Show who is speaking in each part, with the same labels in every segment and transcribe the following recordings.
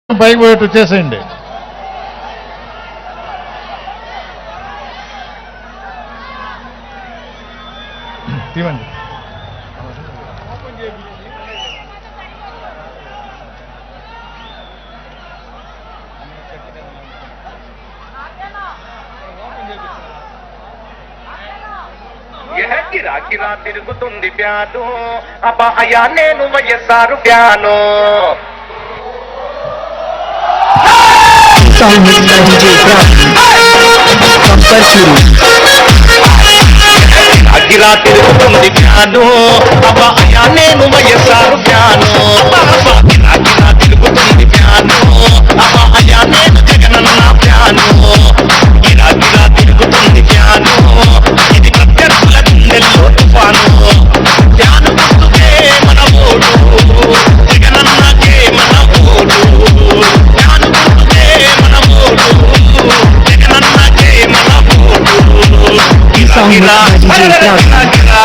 Speaker 1: పైకి పోయేట్టు వచ్చేసేయండి. తీవండి.
Speaker 2: గిరా గిరా తిరుగుతుంది ప్యాను అబ్బాయా నేను వైఎస్ఆర్ ప్యాను గిరా తిరుగుతుంది ప్యాను అబ్బాయా నేను వైఎస్ఆర్ ప్యాను గిరా గిరా తిరుగుతుంది ప్యాను అబ్బాయా నేను జగనన్న ప్యాను గిరా గిరా తిరుగుతుంది ప్యాను ఇది ప్రత్యర్థుల గుండెల్లో తుఫాను ప్యాను గుర్తుకే మన ఓటు జగనన్నకే మన ఓటు ప్యాను గుర్తుకే మన ఓటు జగనన్నకే మన ఓటు గిరా గిరా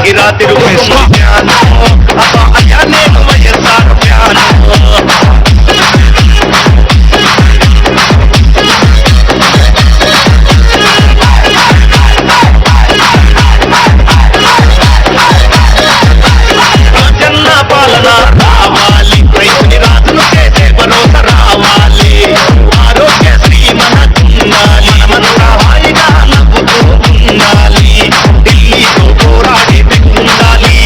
Speaker 2: గిరా తిరుగుతుంది ప్యాను అబ్బాయా నేను వైఎస్ఆర్ ప్యాను పాలన రావాలి రైతుని రాజును చేసే భరోసా రావాలి ఆరోగ్యశ్రీ మనకుండాలి మనమంతా హాయిగా నవ్వుతూ ఉండాలి ఢిల్లీతో పోరాడి ఉండాలి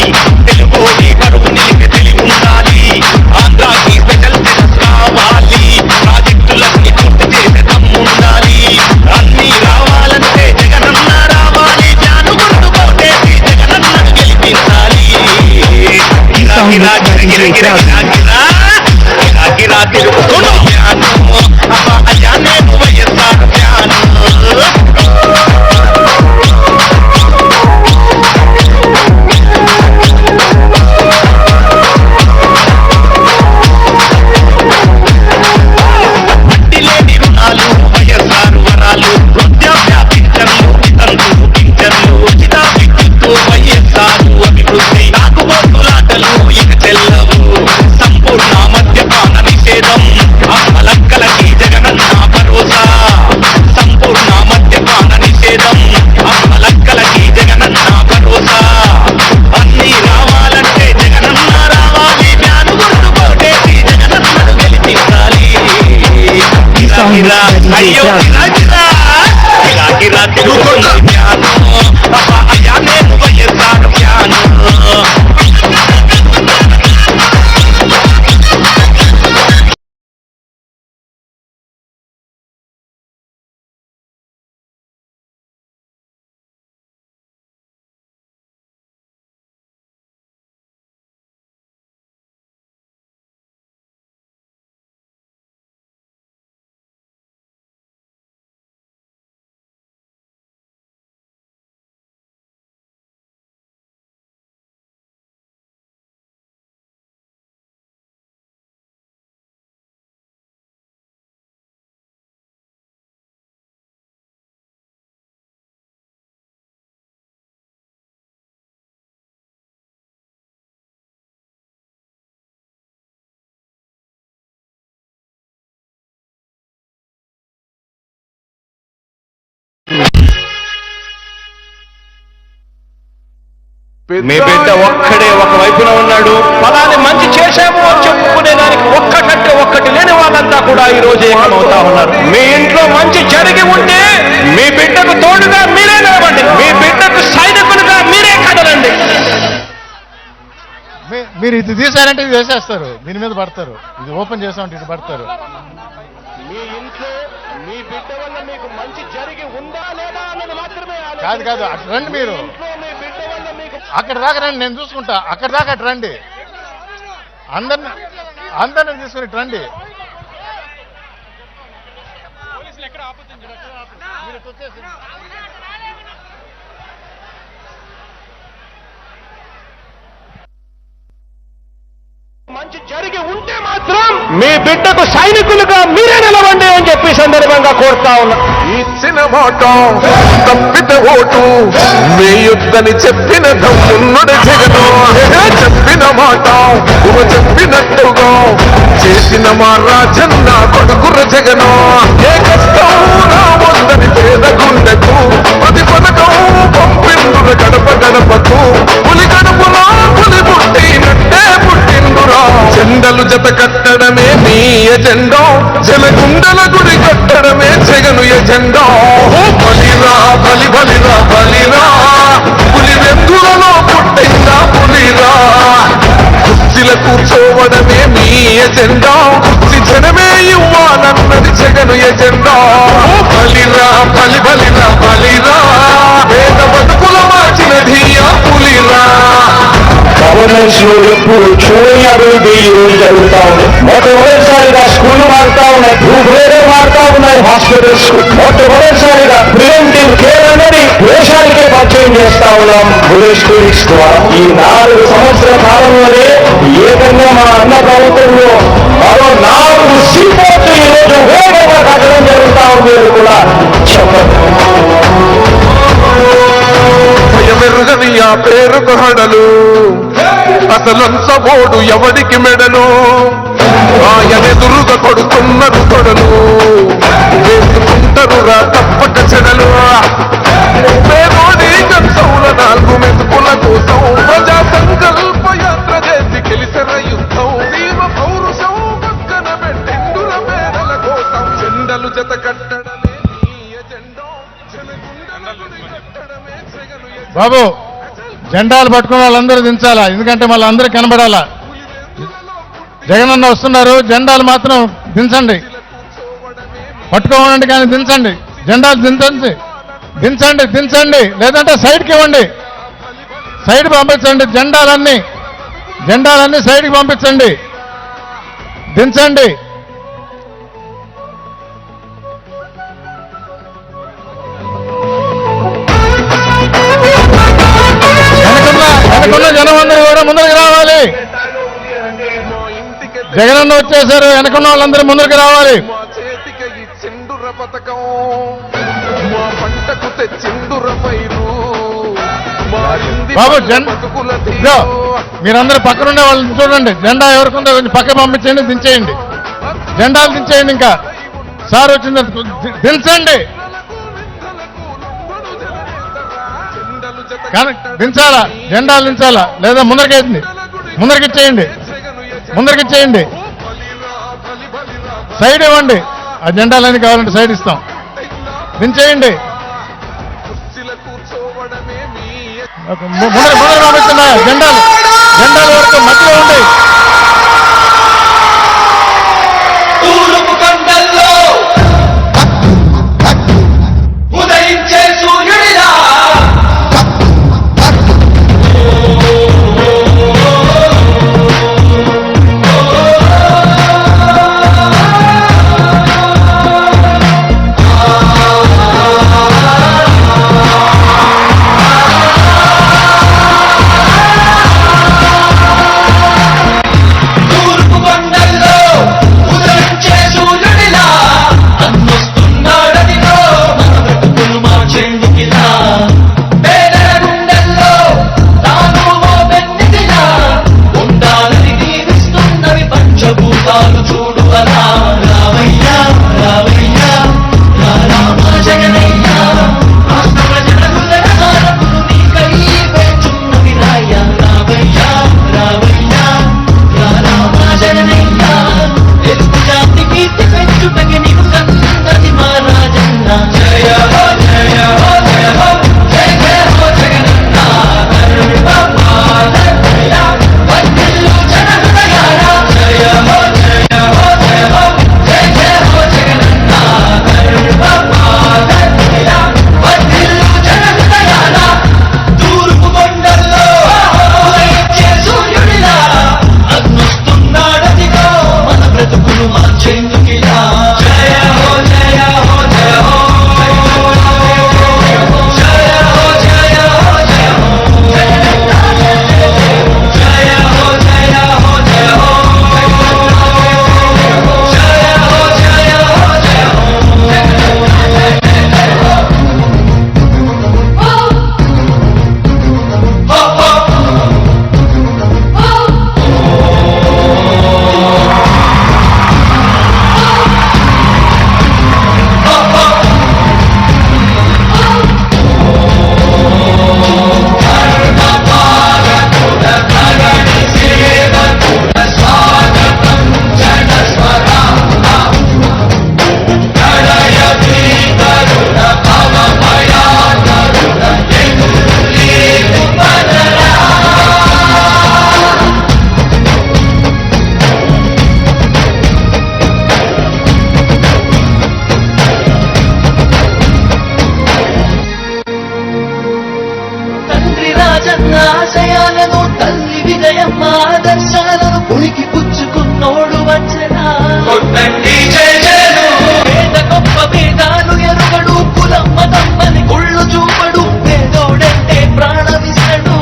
Speaker 2: తెలుగోడి కరువు నిలిపి తెలివి ఉండాలి ఆంధ్రాకి స్పెషల్ స్టేటస్ రావాలి ప్రాజెక్టులన్నీ పూర్తి చేసే దమ్ముండాలి అన్నీ రావాలంటే జగనన్న రావాలి జాను గుర్తు కోటేసి జగనన్నను గెలిపించాలి గిరా గిరా గిరా గిరా గిరా తిరుగుతున్న ప్యాను అబ్బాయా నేను వైఎస్ఆర్ ప్యాను వడ్డీ లేని రుణాలు వైఎస్ఆర్ వరాలు వృద్ధాప్య పింఛన్లు వితంతులు పింఛన్లు ఉచిత విద్యుత్తు వైఎస్ఆర్ అభివృద్ధి తాగుబోతులాటలు ఇక చెల్లవు సంపూర్ణ మద్యపాన నిషేధం అమ్మలక్కలకి జగనన్న భరోసా సంపూర్ణ మద్యపాన నిషేధం అమ్మలక్కలకి జగనన్న భరోసా అన్నీ రావాలంటే జగనన్న రావాలి జ్ఞాను గుర్తు కోటేసి జగనన్నను గెలిపించాలి అయ్యో గిరా గిరా తిరుగుతున్న ప్యాను అబ్బాయా నేను వైఎస్ఆర్ ప్యాను మీ బిడ్డ ఒక్కడే ఒక వైపున ఉన్నాడు. ఫలాన్ని మంచి చేశాము అని చెప్పుకునే దానికి ఒక్కటంటే ఒక్కటి లేని వాళ్ళంతా కూడా ఈ రోజు ఏకమవుతా ఉన్నారు. మీ ఇంట్లో మంచి జరిగి ఉంటే మీ బిడ్డకు తోడుగా మీరే నిలవండి, మీ బిడ్డకు సైనికులుగా మీరే కదలండి.
Speaker 1: మీరు ఇది తీసారంటే ఇది వేసేస్తారు, దీని మీద పడతారు. ఇది ఓపెన్ చేసామంటే ఇది పడతారు.
Speaker 2: మీ ఇంట్లో మీ బిడ్డ వల్ల మీకు మంచి జరిగి ఉందా లేదా అన్నది మాత్రమే
Speaker 1: కాదు కాదు, అటు రండి మీరు, అక్కడ దాకా రండి, నేను చూసుకుంటా. అక్కడ దాకా అటు రండి, అందరిని తీసుకుని ఇటు రండి.
Speaker 2: మంచి జరిగి ఉంటే మాత్రం మీ బిడ్డకు సైనికులుగా మీరే నిలవండి అని చెప్పి సందర్భంగా కోరుతా ఉన్నా.
Speaker 3: ఇచ్చిన మాట తప్పిత ఓటు వేయొద్దని చెప్పిన దమ్మున్నడు జగను. చెప్పిన మాట చెప్పినట్టుగా చేసిన మా రాజన్న కొడుకుర జగను. ఏ కష్టం రావద్దని పేద గుండెకు ప్రతి పథకం పంపిండుర గడప గడపకు. పులి గడపలో పులి పుట్టినట్టే పుట్టిండురా. జెండలు జత కట్టడమే మీ ఎజెండా, జలగుండల గుడి కట్టడమే జగను ఎజెండా. బలిరా బలి బలిరా బలిరా, పులి వెందులలో పుట్టిందా పులిరా. కుర్చీల కూర్చోవడమే మీ ఎజెండా, కుర్చీ జనమే ఇవ్వాలన్నది జగను ఎజెండా. బలిరా బలి బలిరా బలిరా, పేద బతుకుల మార్చినది ఆ పులిరా.
Speaker 2: గవర్నెన్స్ లో ఎప్పుడు చూడని అభివృద్ధి ఈ రోజు జరుగుతా ఉంది. మొట్టమొదటిసారిగా స్కూళ్లు మారుతా ఉన్నాయి, భూభేరే మారుతా ఉన్నాయి, హాస్పిటల్స్. మొట్టమొదటిసారిగా ప్రివెంటివ్ కేర్ అనేది దేశానికే పరిచయం చేస్తా ఉన్నాం బుల్లెట్ క్లినిక్స్ ద్వారా. ఈ 4 సంవత్సరాల కాలంలోనే ఏకంగా మా అన్న ప్రభుత్వంలో మరో 4 సీపోర్ట్లు ఈ రోజు వేగంగా కట్టడం జరుగుతా ఉంది అని కూడా చెప్పండి.
Speaker 3: భయమెరుగని ఆ పేరుకు హడలు, అసలంచబోడు ఎవడికి మెడలు. ఆయనెదురుగా కొడుతున్నారు కొడలు, వేసుకుంటారు రా తప్పక చెడలు. పేదోడి కంచౌల 4 మెతుకుల కోసం ప్రజా సంకల్ప యాత్ర చేసి గెలిసిన యుద్ధం. దీవ పౌరుషం పక్కన పెట్టిండుల పేదల కోసం. జెండలు జత కట్టడమే నీ ఎజెండా, జనగుండల గుడి కట్టడమే జగను ఎజెండా.
Speaker 1: బాబు జెండాలు పట్టుకున్న వాళ్ళందరూ దించాలా, ఎందుకంటే మళ్ళీ అందరూ కనబడాలా. జగనన్న వస్తున్నారు, జెండాలు మాత్రం దించండి. పట్టుకోవాలండి కానీ దించండి, జెండాలు దించండి దించండి దించండి, లేదంటే సైడ్కి ఇవ్వండి, సైడ్ పంపించండి. జెండాలన్నీ సైడ్కి పంపించండి, దించండి. వెనకున్న జనం అందరూ కూడా ముందరికి రావాలి. జగనన్న వచ్చేసారు, వెనకున్న వాళ్ళందరూ ముందరికి రావాలి.
Speaker 3: మా చేతికి ఇచ్చిండుర పథకం, మా పంటకు తెచ్చిండుర పైరు.
Speaker 1: బాబు మీరందరూ పక్కనుండే వాళ్ళని చూడండి. జెండా ఎవరికుందో కొంచెం పక్క పంపించండి, దించేయండి. జెండాలు దించేయండి. ఇంకా సార్ వచ్చింది దించండి, కానీ దించాలా, జెండాలు దించాలా, లేదా ముందరికిచ్చేయండి, సైడ్ ఇవ్వండి. ఆ జెండాలన్నీ కావాలంటే సైడ్ ఇస్తాం, దించేయండి. ముందర పంపిస్తున్నాయా జెండాల వరకు మధ్యలో ఉండి.
Speaker 4: పేద గొప్ప భేదాలు ఎరుగడు, కులం మతం అని కుళ్ళు చూపడు, పేదోడంటే ప్రాణమిస్తడు.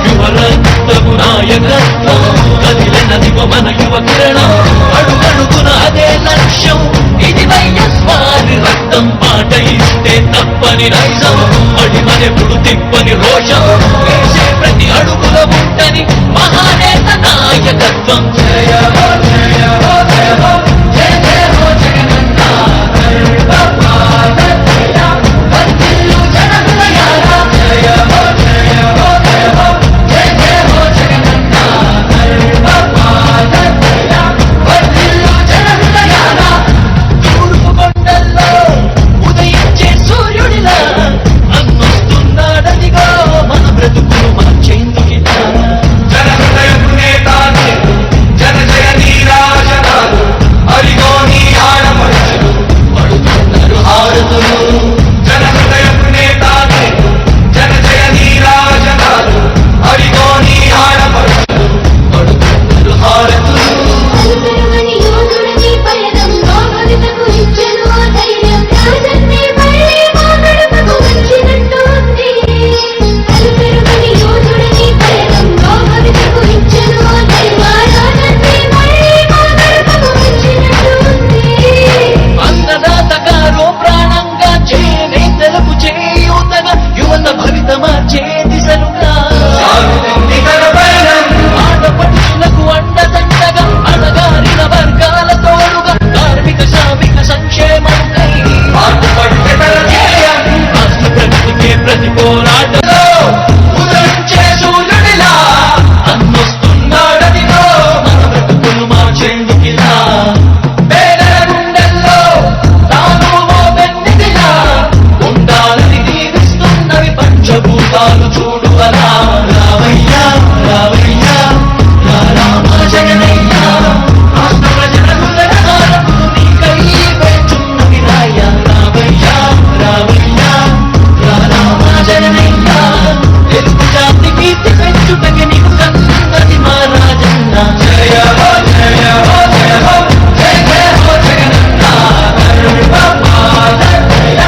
Speaker 4: యువరక్తపు నాయకత్వం కదిలినదిగో మన యువ కిరణం, అడుగడుగున అదే లక్ష్యం, ఇది వైఎస్వారి రక్తం. మాట ఇస్తే తప్పని నైజం, అడిమనెప్పుడు తిప్పని రోషం, వేసే ప్రతి అడుగుల ఉంటని మహానేత నాయకత్వం. జయ హో జయ హో జయ హో జయ జయ హో జగనన్న గర్భపాదయ వర్ధిల్లు జనహృదయాల. జయ హో జయ హో జయ హో జయ జయ హో జగనన్న గర్భపాదయ వర్ధిల్లు జనహృదయాల. తూర్పు కొండల్లో ఉదయించే సూర్యుడిలా అన్నొస్తున్నాడదిగో మన బ్రతుకులు మార్చేందుకిలా.
Speaker 3: జనహృదయపు నేతాను జన జయ నీరాజనాలు అరిగో నీ ఆడపడుచులు
Speaker 4: పడుతున్నారు హారతులు.
Speaker 3: జనహృదయపు నేతాను జన జయ నీరాజనాలు అరిగో నీ ఆడపడుచులు
Speaker 4: పడుతున్నారు హారతులు.
Speaker 5: అలుపెరుగని యోధుడిని పయనంలో భవితకు ఇచ్చెను ఆ ధైర్యం, రాజన్నే మళ్ళీ మా గడపకు వచ్చినట్టు ఉంది. అలుపెరుగని యోధుడిని పయనంలో భవితకు ఇచ్చెను ఆ ధైర్యం, రాజన్నే మళ్ళీ మా గడపకు వచ్చినట్టు ఉంది.
Speaker 4: అన్నదాత గారో ప్రాణంగా, చేనేతలకు చేయూతగా, యువత భవిత మార్చే దిశలుగా,
Speaker 3: సాగుతుంది తన పయనం
Speaker 4: ఆడపడుచులకు అండదండగా, అణగారిన వర్గాల తోడుగా, కార్మిక శ్రామిక సంక్షేమంకై
Speaker 3: పాటుపడితే తన ధ్యేయం
Speaker 4: రాష్ట్ర ప్రగతికే ప్రతి పోరాటంలో ఉదయించే సూర్యుడిలా అన్నొస్తున్నాడదిగో మన బ్రతుకులు మార్చేందుకిలా. పేదల గుండెల్లో తాను ఓ వెన్నెదిలా ఉండాలని దీవిస్తున్నవి పంచభూతాలు చూడు అలా. రావయ్యా రావయ్యా రా రామ జగనయ్యా, రాష్ట్ర ప్రజల హృదయాలకు నీకై వేచున్నవి రాయ్యా. రావయ్యా రావయ్యా రా రామ జగనయ్యా, తెలుగు జాతి కీర్తి పెంచుటకి నీకు కన్నది మా రాజన్న. జయ హో జయ హో జయ హో జయ జయ హో జగనన్న గర్భపాదయ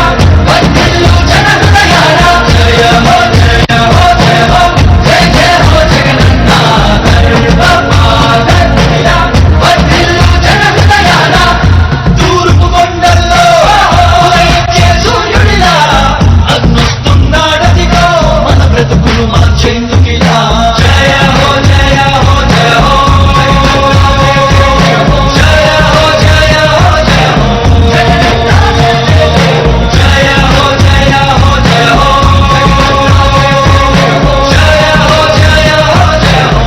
Speaker 4: వర్ధిల్లు జనహృదయాల. జయ హో జయ హో జయ హో జయ జయ హో జగనన్న గర్భపాదయ వర్ధిల్లు జనహృదయాల. తూర్పు కొండల్లో ఉదయించే సూర్యుడిలా అన్నొస్తున్నాడదిగో మన బ్రతుకులు మార్చేందుకిలా. జయ హో జయ హో జయ హో జయ హో జయ హో జయ హో జయ హో జయ హో జయ హో జయ హో జయ హో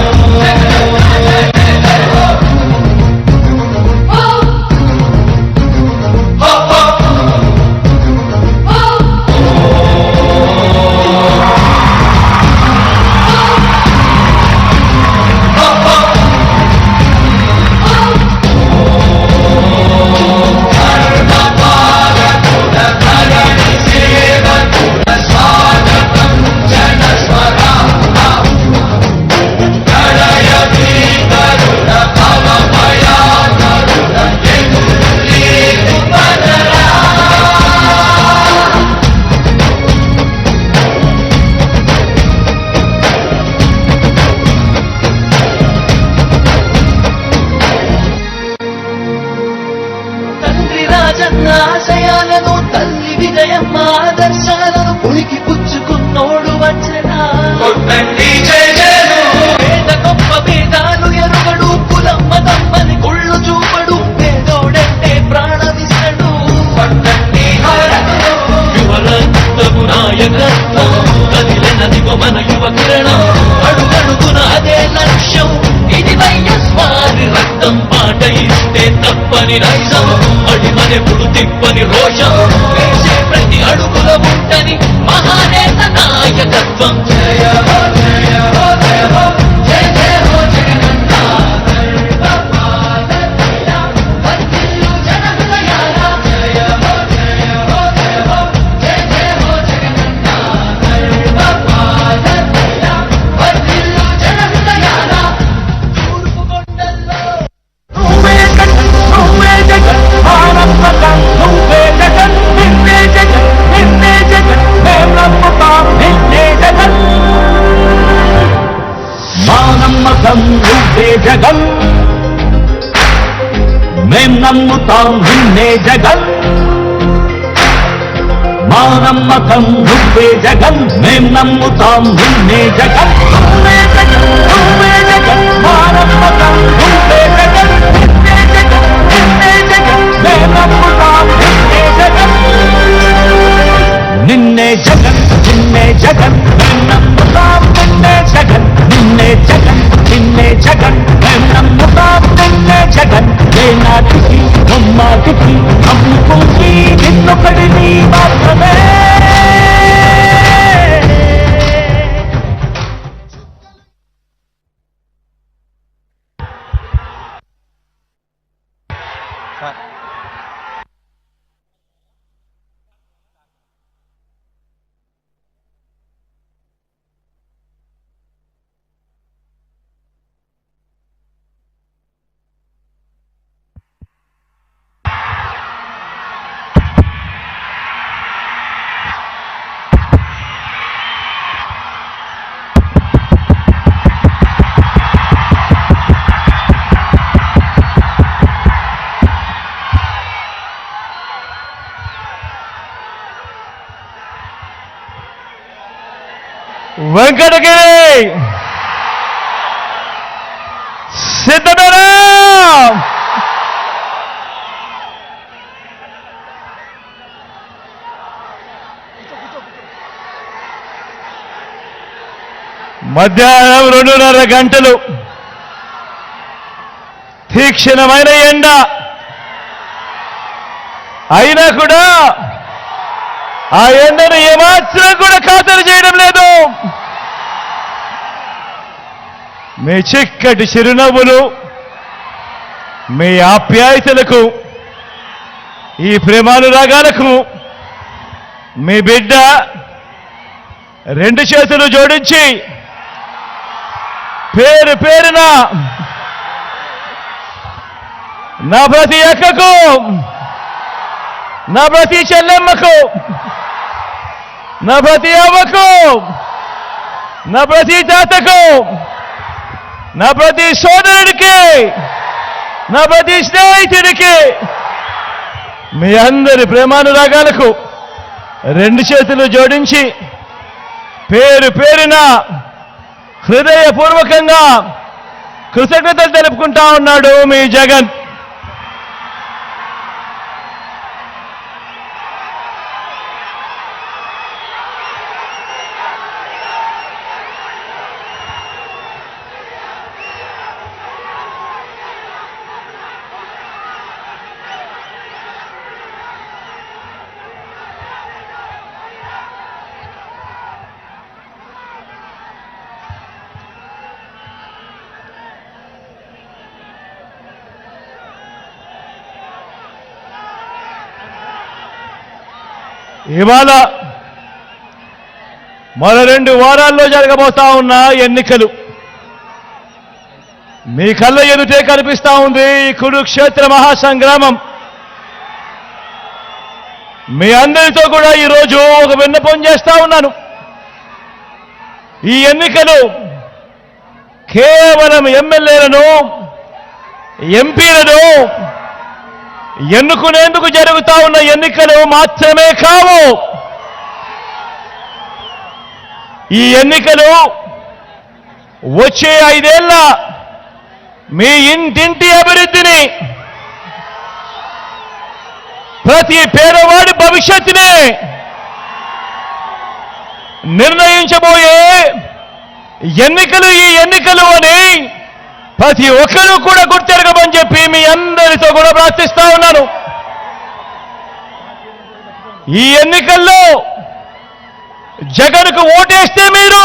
Speaker 4: తండ్రి రాజన్న ఆశయాలను, తల్లి విజయమ్మ ఆదర్శాలను ఉనికి పుచ్చుకున్నోడు వచ్చనా.
Speaker 3: కొట్టండి జయ జయను
Speaker 4: పేద గొప్ప భేదాలు ఎరుగడు, కులం మతం అని కుళ్ళు చూపడు, పేదోడంటే ప్రాణమిస్తడు.
Speaker 3: పట్టండి హారతులు
Speaker 4: యువరక్తపు నాయకత్వం కదిలినదిగో మన యువ కిరణం, అడుగడుగున అదే లక్ష్యం, ఇది వైఎస్వారి రక్తం. మాట ఇస్తే తప్పని నైజం, అడిమనెప్పుడు తిప్పని రోషం, వేసే ప్రతి అడుగుల ఉంటని మహానేత నాయకత్వం. జయ హో జయ హో జయ హో జయ జయ హో జగనన్న గర్భపాదయ వర్ధిల్లు జనహృదయాల. జయ హో జయ హో జయ హో జయ జయ హో జగనన్న గర్భపాదయ వర్ధిల్లు జనహృదయాల. తూర్పు కొండల్లో మేం నమ్ముతాం నిన్నే జగన్, మా నమ్మకం నువ్వే జగన్, మేం నమ్ముతాం నిన్నే జగన్, నువ్వే జగన్, నువ్వే జగన్, మా నమ్మకం నువ్వే జగన్, నిన్నే జగన్, నిన్నే జగన్, మేం నమ్ముతాం నిన్నే జగన్, నిన్నే జగన్, నిన్నే జగన్, మేం నమ్ముతాం నిన్నే జగన్, నిన్నే జగన్, నిన్నే జగన్, మేం నమ్ముతాం నిన్నే జగన్, ఏనాటికి నమ్మాటికి నమ్ముకుంది నిన్నొకడిని మాత్రమే.
Speaker 2: వెంకటగిరి సిద్ధమేనా? మధ్యాహ్నం 2:30 గంటలు తీక్షణమైన ఎండ అయినా కూడా ఆ ఎండను ఏమాత్రం కూడా ఖాతరు చేయడం లేదు. మీ చిక్కటి చిరునవ్వులు, మీ ఆప్యాయతలకు, ఈ ప్రేమానురాగాలకు మీ బిడ్డ 2 చేతులు జోడించి పేరు పేరున నా ప్రతి అక్కకు, నా ప్రతి చెల్లెమ్మకు, నా ప్రతి అవ్వకు, నా ప్రతి తాతకు, నా ప్రతి సోదరుడికి, నా ప్రతి స్నేహితుడికి, మీ అందరి ప్రేమానురాగాలకు 2 చేతులు జోడించి పేరు పేరున హృదయపూర్వకంగా కృతజ్ఞతలు తెలుపుకుంటా ఉన్నాడు మీ జగన్. ఇవాళ మరో 2 వారాల్లో జరగబోతా ఉన్న ఎన్నికలు మీ కళ్ళ ఎదుటే కనిపిస్తా ఉంది. ఈ కురుక్షేత్ర మహాసంగ్రామం. మీ అందరితో కూడా ఈరోజు ఒక విన్నపం చేస్తా ఉన్నాను. ఈ ఎన్నికలు కేవలం ఎమ్మెల్యేలను, ఎంపీలను ఎన్నుకునేందుకు జరుగుతా ఉన్న ఎన్నికలు మాత్రమే కావు. ఈ ఎన్నికలు వచ్చే 5 ఏళ్ల మీ ఇంటింటి అభివృద్ధిని, ప్రతి పేదవాడి భవిష్యత్తుని నిర్ణయించబోయే ఎన్నికలు ఈ ఎన్నికలు అని ప్రతి ఒక్కరూ కూడా గుర్తెరగమని చెప్పి మీ అందరితో కూడా ప్రార్థిస్తా ఉన్నాను. ఈ ఎన్నికల్లో జగన్కు ఓటేస్తే మీరు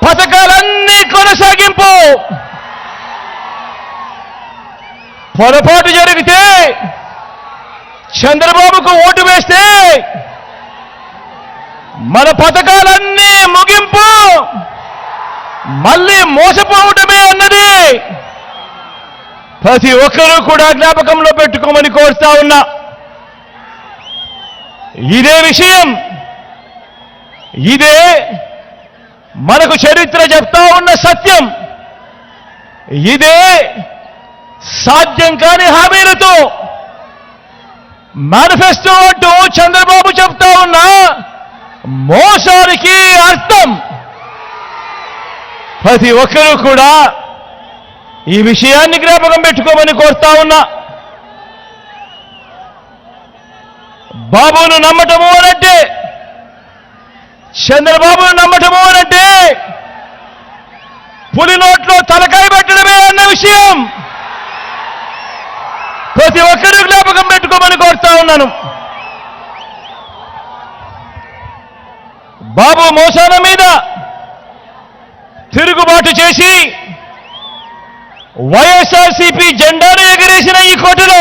Speaker 2: పథకాలన్నీ కొనసాగింపు, పొరపాటు జరిగితే చంద్రబాబుకు ఓటు వేస్తే మన పథకాలన్నీ ముగింపు, మళ్ళీ మోసపోవటమే అన్నది ప్రతి ఒక్కరూ కూడా జ్ఞాపకంలో పెట్టుకోమని కోరుతా ఉన్నా. ఇదే విషయం, ఇదే మనకు చరిత్ర చెప్తా ఉన్న సత్యం, ఇదే సాధ్యం కాని హామీలతో మేనిఫెస్టో అంటూ చంద్రబాబు చెప్తా ఉన్న మోసానికి అర్థం. ప్రతి ఒక్కరూ కూడా ఈ విషయాన్ని జ్ఞాపకం పెట్టుకోమని కోరుతా ఉన్నా. బాబును నమ్మటము అనంటే, చంద్రబాబును నమ్మటము అనంటే పులి నోట్లో తలకాయ పెట్టడమే అన్న విషయం ప్రతి ఒక్కరూ జ్ఞాపకం పెట్టుకోమని కోరుతా ఉన్నాను. బాబు మోసాల మీద తిరుగుబాటు చేసి వైఎస్ఆర్సీపీ జెండాను ఎగరేసిన ఈ కోటలో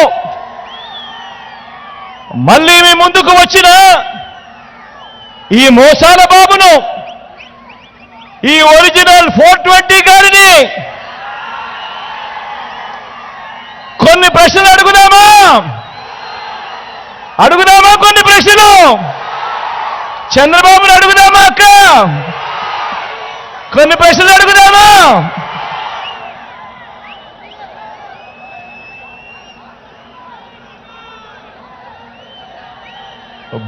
Speaker 2: మళ్ళీ మీ ముందుకు వచ్చిన ఈ మోసాల బాబును, ఈ ఒరిజినల్ 420 గారిని కొన్ని ప్రశ్నలు అడుగుదామా? కొన్ని ప్రశ్నలు చంద్రబాబును అడుగుదామా అక్క? కొన్ని ప్రశ్నలు అడుగుదామా?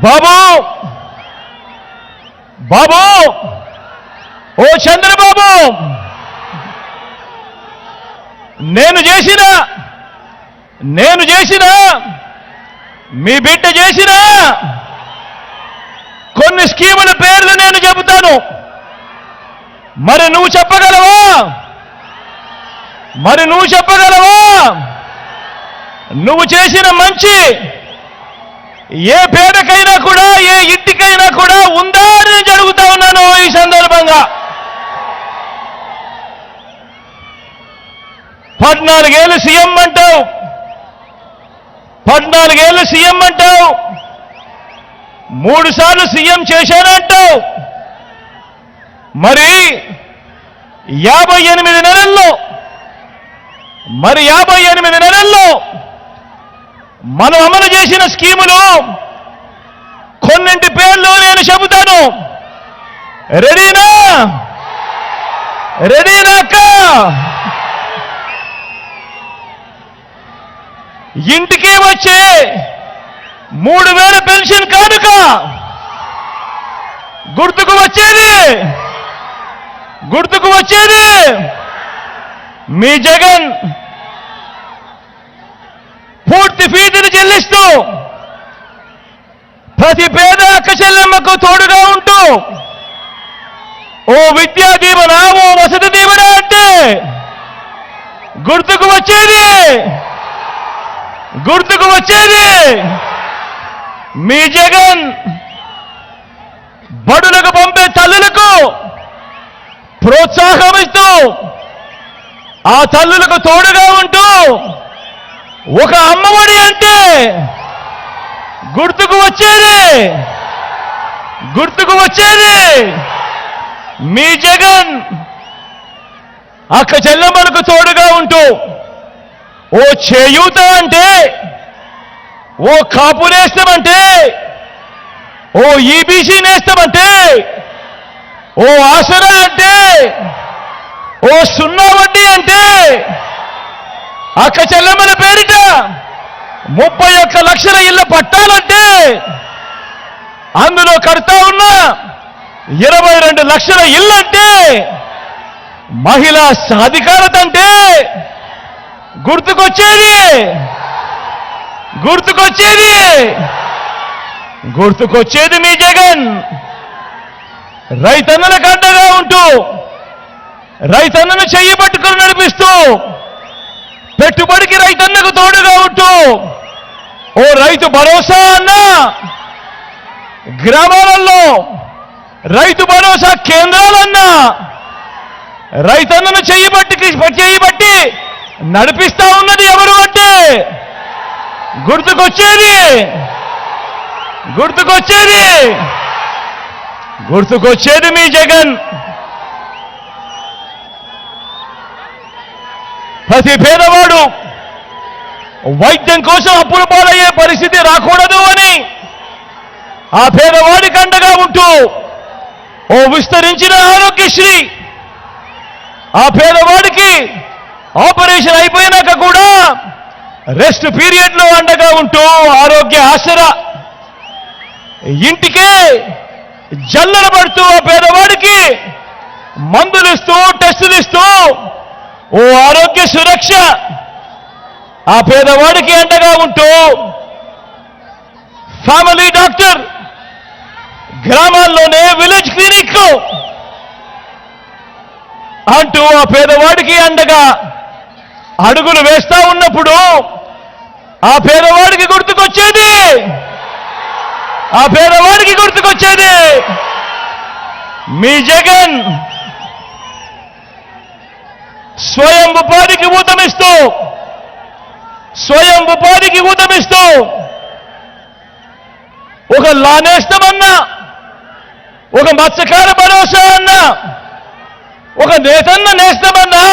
Speaker 2: బాబు ఓ చంద్రబాబు, నేను చేసిన మీ బిడ్డ చేసిన కొన్ని స్కీముల పేర్లు నేను చెబుతాను. మరి నువ్వు చెప్పగలవా? నువ్వు చేసిన మంచి ఏ పేదకైనా కూడా, ఏ ఇంటికైనా కూడా ఉందా అని నేను అడుగుతా ఉన్నాను ఈ సందర్భంగా. 14 ఏళ్ళు సీఎం అంటావు, 3 సార్లు సీఎం చేశానంటావు. మరి 58 నెలల్లో మనం అమలు చేసిన స్కీములు కొన్నింటి పేర్లు నేను చెబుతాను. రెడీనా అక్క? ఇంటికి వచ్చే 3000 పెన్షన్ కానుక గుర్తుకు వచ్చేది మీ జగన్ పూర్తి ఫీజులు చెల్లిస్తూ ప్రతి పేద అక్క చెల్లెమ్మకు తోడుగా ఉంటూ ఓ విద్యా దీవెన, ఓ వసతి దీవెన అంటే గుర్తుకు వచ్చేది మీ జగన్ బడులకు పంపే తల్లులకు ప్రోత్సాహం ఇస్తూ, ఆ తల్లులకు తోడుగా ఉంటూ ఒక అమ్మఒడి అంటే గుర్తుకు వచ్చేది మీ జగన్ అక్క చెల్లెమ్మలకు తోడుగా ఉంటూ ఓ చేయూత అంటే, ఓ కాపు నేస్తామంటే, ఓ ఈబీసీ నేస్తామంటే, ఓ ఆసరా అంటే, ఓ 0 వడ్డీ అంటే, అక్క చెల్లెమ్మల పేరిట 31 లక్షల ఇళ్ల పట్టాలంటే, అందులో కడతా ఉన్న 22 లక్షల ఇల్లంటే, మహిళా సాధికారత అంటే గుర్తుకొచ్చేది మీ జగన్. రైతన్నలకు అండగా ఉంటూ, రైతన్నను చెయ్యి పట్టుకుని నడిపిస్తూ, పెట్టుబడికి రైతన్నకు తోడుగా ఉంటూ ఓ రైతు భరోసా అన్నా, గ్రామాలలో రైతు భరోసా కేంద్రాలన్నా, రైతన్నను చెయ్యి బట్టి నడిపిస్తా ఉన్నది ఎవరు అంటే గుర్తుకొచ్చేది మీ జగన్. ప్రతి పేదవాడు వైద్యం కోసం అప్పుల పాలయ్యే పరిస్థితి రాకూడదు అని ఆ పేదవాడికి అండగా ఉంటూ ఓ విస్తరించిన ఆరోగ్యశ్రీ, ఆ పేదవాడికి ఆపరేషన్ అయిపోయినాక కూడా రెస్ట్ పీరియడ్లో అండగా ఉంటూ ఆరోగ్య ఆసరా ఇంటికే జల్లెడ పడుతూ ఆ పేదవాడికి మందులు ఇస్తూ టెస్టులు ఇస్తూ ఓ ఆరోగ్య సురక్ష ఆ పేదవాడికి అండగా ఉంటూ ఫ్యామిలీ డాక్టర్ గ్రామాల్లోనే విలేజ్ క్లినిక్ అంటూ ఆ పేదవాడికి అండగా అడుగులు వేస్తా ఉన్నప్పుడు ఆ పేదవాడికి గుర్తుకొచ్చేది మీ జగన్ స్వయం ఉపాధికి ఊతమిస్తూ ఒక లానేస్తామన్నా, ఒక మత్స్యకార భరోసా అన్నా, ఒక నేతన్న నేస్తామన్నా,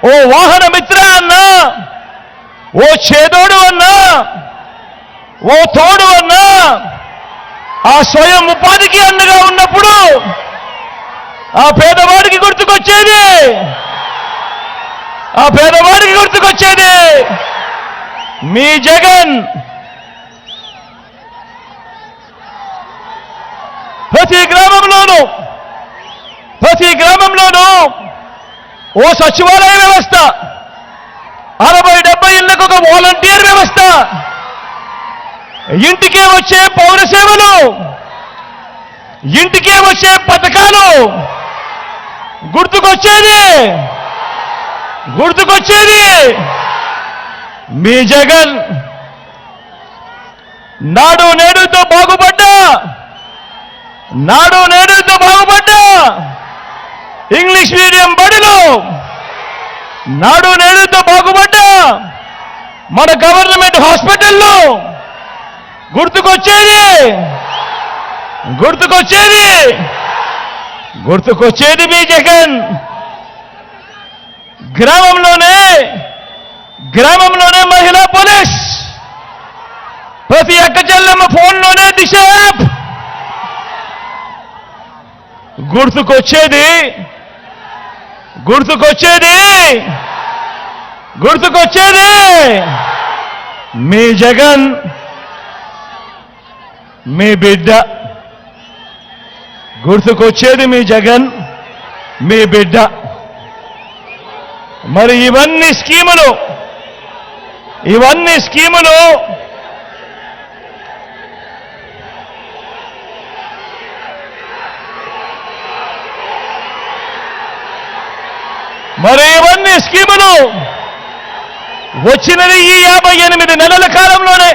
Speaker 2: ఓ వాహన మిత్ర అన్నా, ఓ చేదోడు అన్నా, ఓ తోడు అన్నా, ఆ స్వయం ఉపాధికి అండగా ఉన్నప్పుడు ఆ పేదవాడికి గుర్తుకొచ్చేది మీ జగన్. ప్రతి గ్రామంలోనూ ఓ సచివాలయ వ్యవస్థ, 60-70 ఇళ్లకు ఒక వాలంటీర్ వ్యవస్థ, ఇంటికే వచ్చే పౌర సేవలు, ఇంటికే వచ్చే పథకాలు. గుర్తుకొచ్చేది మీ జగన్. నాడు నేడుతో బాగుపడ్డా ఇంగ్లీష్ మీడియం బడిలో, నాడు నేడుతో బాగుపడ్డా మన గవర్నమెంట్ హాస్పిటల్లో. గుర్తుకొచ్చేది మీ జగన్. గ్రామంలోనే మహిళా పోలీస్, ప్రతి అక్క చెల్లెమ్మ ఫోన్లోనే దిశ యాప్. గుర్తుకొచ్చేది మీ జగన్, మీ బిడ్డ. మరి ఇవన్నీ స్కీములు వచ్చినది ఈ 58 నెలల కాలంలోనే.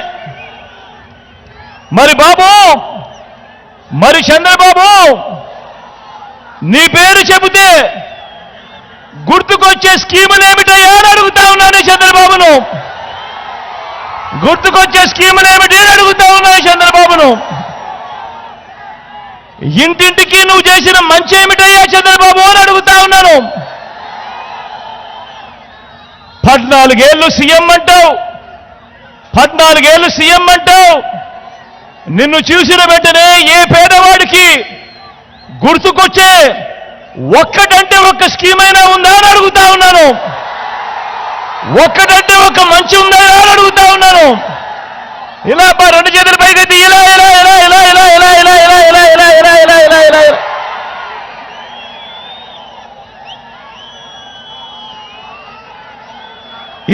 Speaker 2: మరి చంద్రబాబు, నీ పేరు చెబితే గుర్తుకొచ్చే స్కీములు ఏమిటయ్యా అని అడుగుతా ఉన్నాను చంద్రబాబును. ఇంటింటికి నువ్వు చేసిన మంచి ఏమిటయ్యా చంద్రబాబు అని అడుగుతా ఉన్నాను. 14 ఏళ్ళు సీఎం అంటావు. నిన్ను చూసిన వెంటనే ఏ పేదవాడికి గుర్తుకొచ్చే ఒక్కటంటే ఒక్క స్కీమ్ అయినా ఉందా అని అడుగుతా ఉన్నాను. ఒక్కటంటే ఒక్క మంచి ఉందా అని అడుగుతా ఉన్నాను. ఇలా 2 చేతుల పైకెత్తి ఇలా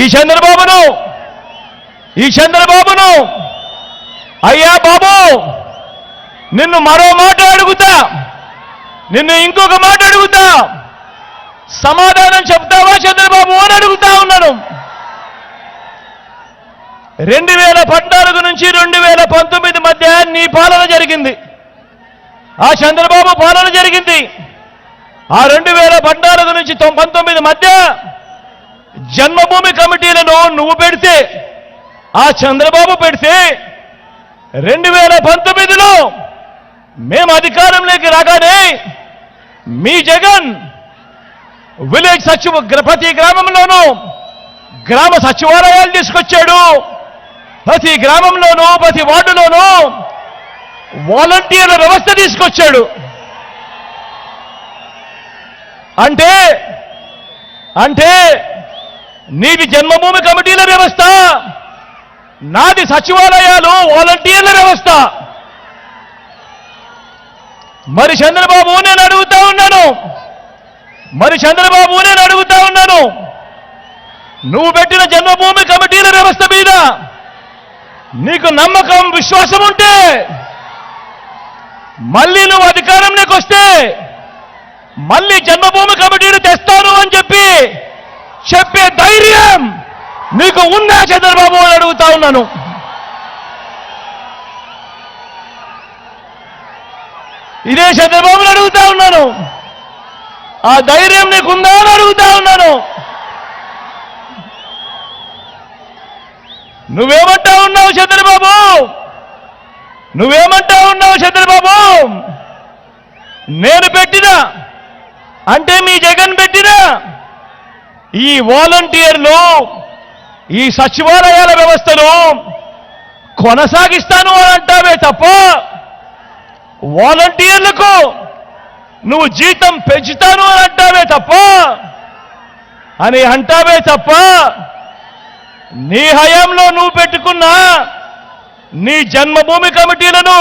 Speaker 2: ఈ చంద్రబాబును అయ్యా బాబు, నిన్ను మరో మాట అడుగుతా, నిన్ను ఇంకొక మాట అడుగుతా, సమాధానం చెప్తావా చంద్రబాబు అని అడుగుతా ఉన్నాను. 2014 నుంచి 2019 మధ్య నీ పాలన జరిగింది, ఆ చంద్రబాబు పాలన జరిగింది. ఆ 2014 నుంచి 19 మధ్య జన్మభూమి కమిటీలను నువ్వు పెడితే, ఆ చంద్రబాబు పెడితే, 2019లో మేము అధికారంలోకి రాగానే మీ జగన్ ప్రతి గ్రామంలోనూ గ్రామ సచివాలయాలు తీసుకొచ్చాడు. ప్రతి గ్రామంలోనూ ప్రతి వార్డులోనూ వాలంటీర్ల వ్యవస్థ తీసుకొచ్చాడు. అంటే అంటే నీది జన్మభూమి కమిటీల వ్యవస్థ, నాది సచివాలయాలు వాలంటీర్ల వ్యవస్థ. మరి చంద్రబాబు నేను అడుగుతా ఉన్నాను, నువ్వు పెట్టిన జన్మభూమి కమిటీల వ్యవస్థ మీద నీకు నమ్మకం విశ్వాసం ఉంటే మళ్ళీ నువ్వు అధికారంలోకి వస్తే మళ్ళీ జన్మభూమి కమిటీలు తెస్తాను అని చెప్పే ధైర్యం నీకు ఉందా చంద్రబాబు అని అడుగుతా ఉన్నాను. ఇదే చంద్రబాబుని అడుగుతా ఉన్నాను, ఆ ధైర్యం నీకుందా అని అడుగుతా ఉన్నాను. నువ్వేమంటా ఉన్నావు చంద్రబాబు? నేను పెట్టిన అంటే మీ జగన్ పెట్టిన ఈ వాలంటీర్లు, ఈ సచివాలయాల వ్యవస్థను కొనసాగిస్తాను అని అంటావే తప్ప, వాలంటీర్లకు నువ్వు జీతం పెంచుతాను అని అంటావే తప్ప నీ హయాంలో నువ్వు పెట్టుకున్న నీ జన్మభూమి కమిటీలను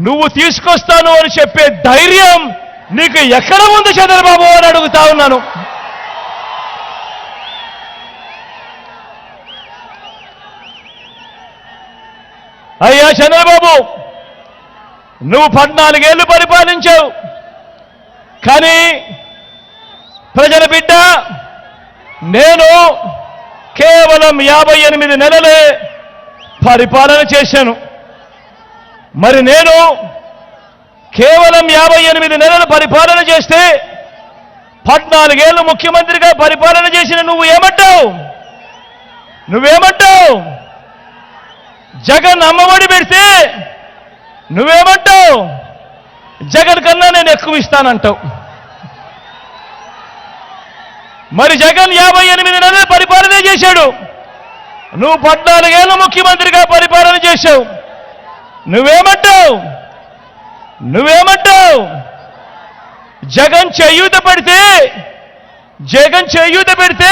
Speaker 2: నువ్వు తీసుకొస్తాను అని చెప్పే ధైర్యం నీకు ఎక్కడ ఉంది చంద్రబాబు అని అడుగుతా ఉన్నాను. అయ్యా చంద్రబాబు, నువ్వు 14 ఏళ్లు పరిపాలించావు, కానీ ప్రజల బిడ్డ నేను కేవలం 58 నెలలే పరిపాలన చేశాను. మరి నేను కేవలం 58 నెలలు పరిపాలన చేస్తే 14 ఏళ్ళు ముఖ్యమంత్రిగా పరిపాలన చేసిన నువ్వేమంటావు? జగన్ అమ్మఒడి పెడితే నువ్వేమంటావు? జగన్ కన్నా నేను ఎక్కువ ఇస్తానంటావు. మరి జగన్ 58 నెలలు పరిపాలన చేశాడు, నువ్వు 14 ఏళ్ళు ముఖ్యమంత్రిగా పరిపాలన చేశావు. నువ్వేమంటావు? జగన్ చేయూత పెడితే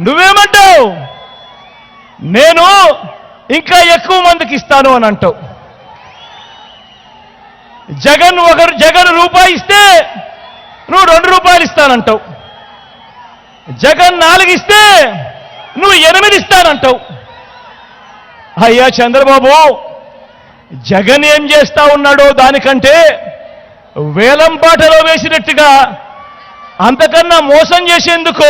Speaker 2: నువ్వేమంటావు? నేను ఇంకా ఎక్కువ మందికి ఇస్తాను అని అంటావు. జగన్ రూపాయి ఇస్తే నువ్వు 2 రూపాయలు ఇస్తానంటావు. జగన్ 4 ఇస్తే నువ్వు 8 ఇస్తానంటావు. అయ్యా చంద్రబాబు, జగన్ ఏం చేస్తా ఉన్నాడో దానికంటే వేలం పాటలో వేసినట్టుగా అంతకన్నా మోసం చేసేందుకు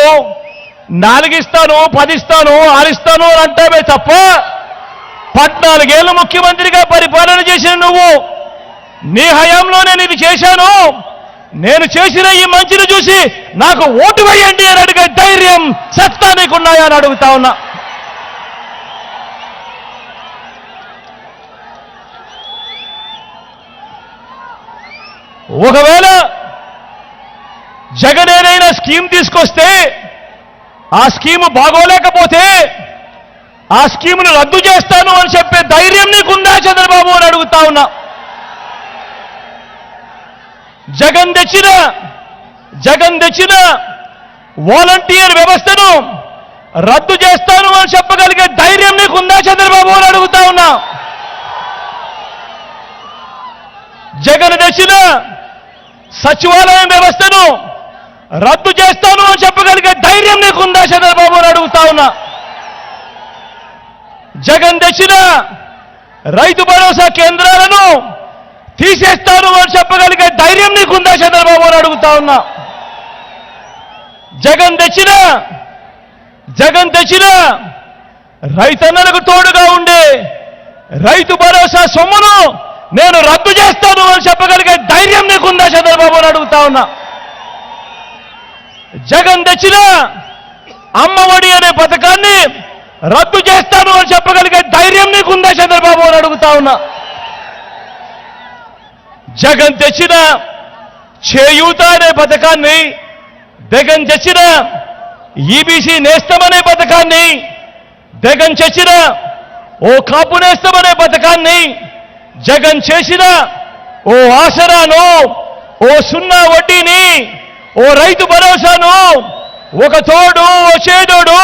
Speaker 2: 4 ఇస్తాను, 10 ఇస్తాను, 6 ఇస్తాను అని అంటావే తప్ప 14 ఏళ్ళు ముఖ్యమంత్రిగా పరిపాలన చేసిన నువ్వు నీ హయాంలో నేను ఇది చేశాను, నేను చేసిన ఈ మంచిని చూసి నాకు ఓటు వేయండి అని అడిగే ధైర్యం సత్తా నీకున్నాయా అని అడుగుతా ఉన్నా. ఒకవేళ జగన్ ఏదైనా స్కీమ్ తీసుకొస్తే ఆ స్కీము బాగోలేకపోతే ఆ స్కీమును రద్దు చేస్తాను అని చెప్పే ధైర్యం నీకుందా చంద్రబాబు అని అడుగుతా ఉన్నా. జగన్ తెచ్చిన వాలంటీర్ వ్యవస్థను రద్దు చేస్తాను అని చెప్పగలిగే ధైర్యం నీకుందా చంద్రబాబు అని అడుగుతా ఉన్నా. జగన్ తెచ్చిన సచివాలయం వ్యవస్థను రద్దు చేస్తాను అని చెప్పగలిగే ధైర్యం నీకుందా చంద్రబాబు అని అడుగుతా ఉన్నా. జగన్ తెచ్చిన రైతు భరోసా కేంద్రాలను తీసేస్తాను అని చెప్పగలిగే ధైర్యం నీకుందా చంద్రబాబు అని అడుగుతా ఉన్నా. జగన్ తెచ్చిన రైతన్నలకు తోడుగా ఉండే రైతు భరోసా సొమ్మును నేను రద్దు చేస్తాను అని చెప్పగలిగే ధైర్యం నీకుందా చంద్రబాబు అని అడుగుతా ఉన్నా. జగన్ తెచ్చిన అమ్మఒడి అనే పథకాన్ని రద్దు చేస్తాను అని చెప్పగలిగే ధైర్యం నీకుందా చంద్రబాబు అని అడుగుతా ఉన్నా. జగన్ తెచ్చిన చేయూత అనే పథకాన్ని, జగన్ తెచ్చిన ఈబీసీ నేస్తం అనే పథకాన్ని, జగన్ తెచ్చిన ఓ కాపు నేస్తం అనే పథకాన్ని, జగన్ చేసిన ఓ ఆసరాను, ఓ సున్నా వడ్డీని, ఓ ఓ రైతు భరోసాను, ఒక తోడు, ఓ చేదోడు,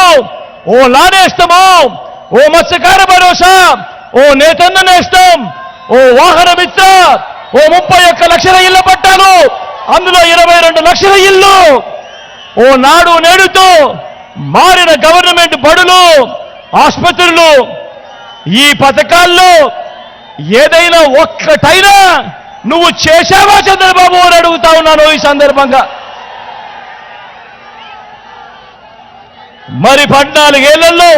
Speaker 2: ఓ లానేస్తము, ఓ మత్స్యకార భరోసా, ఓ నేతన్న నేస్తం, ఓ వాహన మిత్ర, ఓ 31 లక్షల ఇళ్ల పట్టాలు, అందులో 22 లక్షల ఇల్లు, ఓ నాడు నేడుతో మారిన గవర్నమెంట్ బడులు, ఆసుపత్రులు. ఈ పథకాల్లో ఏదైనా ఒక్కటైనా నువ్వు చేశావా చంద్రబాబు అని అడుగుతా ఉన్నాను ఈ సందర్భంగా. మరి 14 ఏళ్లలో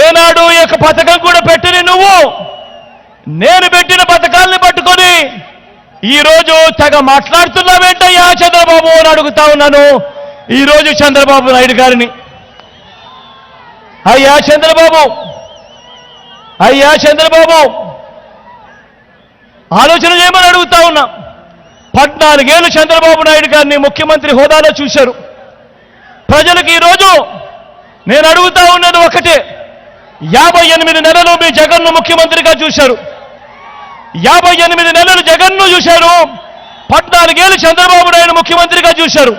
Speaker 2: ఏనాడు ఈ యొక్క పథకం కూడా పెట్టని నువ్వు, నేను పెట్టిన పథకాల్ని పట్టుకొని ఈరోజు తెగ మాట్లాడుతున్నావేంటయ్యా చంద్రబాబు అని అడుగుతా ఉన్నాను ఈరోజు చంద్రబాబు నాయుడు గారిని. అయ్యా చంద్రబాబు, అయ్యా చంద్రబాబు, ఆలోచన చేయమని అడుగుతా ఉన్నా. 14 ఏళ్ళు చంద్రబాబు నాయుడు గారిని ముఖ్యమంత్రి హోదాలో చూశారు ప్రజలకు. ఈరోజు నేను అడుగుతా ఉన్నది ఒకటే, 58 నెలలు మీ జగన్ను ముఖ్యమంత్రిగా చూశారు, 58 నెలలు జగన్ను చూశారు, 14 ఏళ్ళు చంద్రబాబు నాయుడు ముఖ్యమంత్రిగా చూశారు.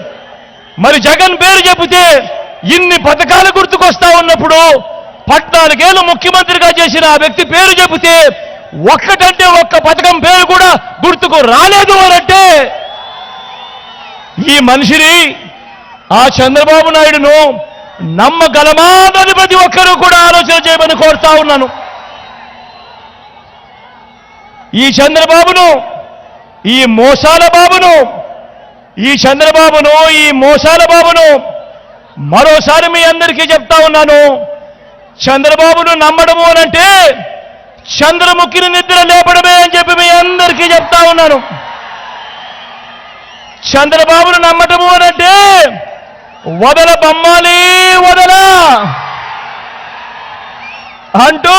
Speaker 2: మరి జగన్ పేరు చెబితే ఇన్ని పథకాలు గుర్తుకొస్తా ఉన్నప్పుడు 14 ఏళ్ళు ముఖ్యమంత్రిగా చేసిన ఆ వ్యక్తి పేరు చెబితే ఒక్కటంటే ఒక్క పథకం పేరు కూడా గుర్తుకు రాలేదు అనంటే ఈ మనిషిని, ఆ చంద్రబాబు నాయుడును నమ్మగలమా అన్నది ప్రతి ఒక్కరూ కూడా ఆలోచన చేయమని కోరుతా ఉన్నాను. ఈ చంద్రబాబును, ఈ మోసాల బాబును, ఈ చంద్రబాబును, ఈ మోసాల బాబును మరోసారి మీ అందరికీ చెప్తా ఉన్నాను. చంద్రబాబును నమ్మడము అనంటే చంద్రముఖిని నిద్ర లేపడమే అని చెప్పి మీ అందరికీ చెప్తా ఉన్నాను. చంద్రబాబును నమ్మటము అనంటే వదల బొమ్మాలి వదల అంటూ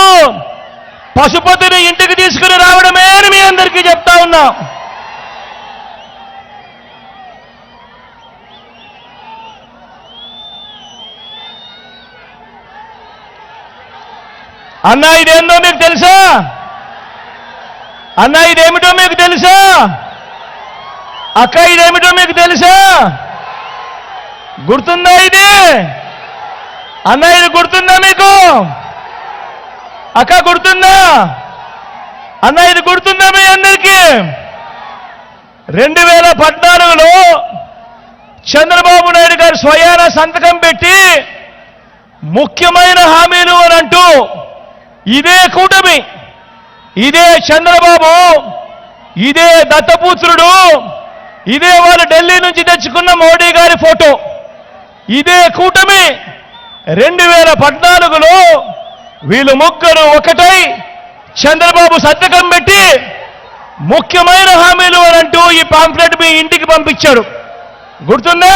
Speaker 2: పశుపతిని ఇంటికి తీసుకుని రావడమే అని మీ అందరికీ చెప్తా ఉన్నా. అన్నా ఇదేందో మీకు తెలుసా? అన్నా ఇదేమిటో మీకు తెలుసా? అక్క ఇదేమిటో మీకు తెలుసా? గుర్తుందా ఇది? అన్న ఇది గుర్తుందా మీకు? అక్క గుర్తుందా? అన్న ఇది గుర్తుందా మీ అందరికీ? 2014లో చంద్రబాబు నాయుడు గారు స్వయాన సంతకం పెట్టి ముఖ్యమైన హామీలు అని అంటూ ఇదే కూటమి, ఇదే చంద్రబాబు, ఇదే దత్తపుత్రుడు, ఇదే వాళ్ళు ఢిల్లీ నుంచి తెచ్చుకున్న మోడీ గారి ఫోటో, ఇదే కూటమి 2014లో వీళ్ళు ముగ్గురు ఒకటై చంద్రబాబు సంతకం పెట్టి ముఖ్యమైన హామీలు అని అంటూ ఈ పాంఫ్లెట్ మీ ఇంటికి పంపించాడు. గుర్తుందా?